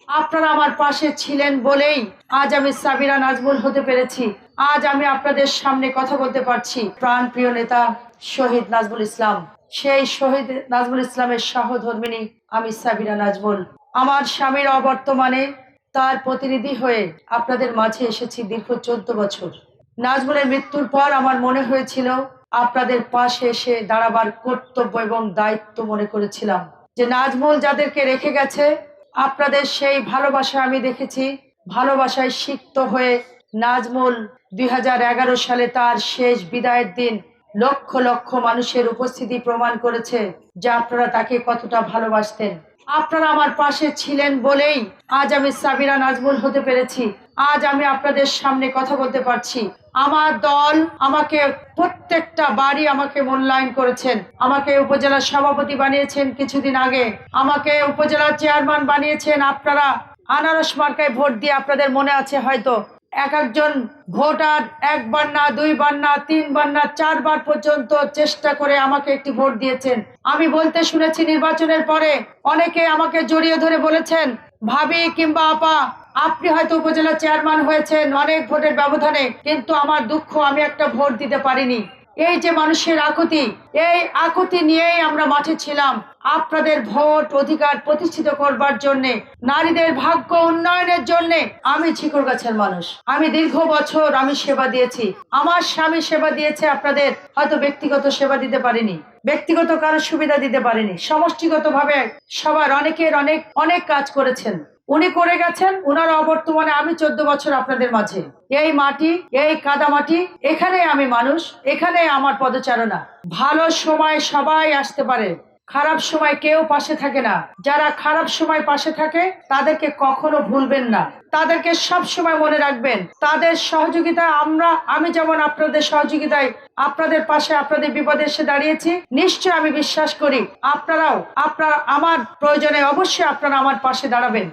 আপনারা আমার পাশে ছিলেন বলেই আজ আমি সাবিরা নাজমুল হতে পেরেছি। আজ আমি আপনাদের সামনে কথা বলতে পারছি। প্রাণপ্রিয় নেতা শহীদ নাজমুল ইসলাম, সেই শহীদ নাজমুল ইসলামের সহধর্মিণী আমি সাবিরা নাজমুল। আমার স্বামীর অবর্তমানে তার প্রতিনিধি হয়ে আপনাদের মাঝে এসেছি দীর্ঘ 14 বছর। নাজমুলের মৃত্যুর পর আমার মনে হয়েছিল আপনাদের পাশে এসে দাঁড়াবার কর্তব্য এবং দায়িত্ব মনে করেছিলাম যে নাজমুল যাদেরকে রেখে গেছে আপনাদের সেই ভালোবাসা আমি দেখেছি। ভালোবাসায় সিক্ত হয়ে নাজমুল 2011 সালে তার শেষ বিদায়ের দিন লক্ষ লক্ষ মানুষের উপস্থিতি প্রমাণ করেছে যে আপনারা তাকে কতটা ভালোবাসতেন। আপনারা আমার পাশে ছিলেন বলেই আজ আমি সাবিরা নাজমুল হতে পেরেছি। আজ আমি আপনাদের সামনে কথা বলতে পারছি। আমার দল আমাকে প্রত্যেকটা বাড়ি আমাকে মূল্যায়ন করেছেন। আমাকে উপজেলা সভাপতি বানিয়েছেন কিছুদিন আগে, আমাকে উপজেলা চেয়ারম্যান বানিয়েছেন আপনারা আনারস মার্কায় ভোট দিয়ে। আপনাদের মনে আছে হয়তো এক একজন ভোটার একবার না, দুইবার না, তিনবার না, 4 বার পর্যন্ত চেষ্টা করে আমাকে একটি ভোট দিয়েছেন। আমি বলতে শুনেছি নির্বাচনের পরে অনেকে আমাকে জড়িয়ে ধরে বলেছেন, ভাবি কিংবা আপা আপনি হয়তো উপজেলা চেয়ারম্যান হয়েছেন অনেক ভোটের ব্যবধানে, কিন্তু আমার দুঃখ আমি একটা ভোট দিতে পারিনি। এই যে মানুষের আকুতি, এই আকুতি নিয়েই আমরা মাঠে ছিলাম আপনাদের ভোট অধিকার প্রতিষ্ঠিত করবার জন্য, নারীদের ভাগ্য উন্নয়নের জন্য। আমি ঝিকরগাছের মানুষ, আমি দীর্ঘ বছর আমি সেবা দিয়েছি। আমার স্বামী সেবা দিয়েছে আপনাদের, হয়তো ব্যক্তিগত সেবা দিতে পারিনি, ব্যক্তিগত কারো সুবিধা দিতে পারিনি, সমষ্টিগতভাবে সবার অনেকের অনেক অনেক কাজ করেছেন উনি করে গেছেন। উনার অবর্তমানে আমি 14 বছর আপনাদের মাঝে, এই মাটি, এই কাদা মাটি, এখানে আমি মানুষ, এখানে আমার পদচারণা। ভালো সময় সবাই আসতে পারে, খারাপ সময় কেউ পাশে থাকে না। যারা খারাপ সময় পাশে থাকে তাদেরকে কখনো ভুলবেন না, তাদেরকে সব সময় মনে রাখবেন। তাদের সহযোগিতা আমি যেমন আপনাদের সহযোগিতায় আপনাদের পাশে আপনাদের বিপদে এসে দাঁড়িয়েছি, নিশ্চয় আমি বিশ্বাস করি আপনারা আমার প্রয়োজনে অবশ্যই আপনারা আমার পাশে দাঁড়াবেন।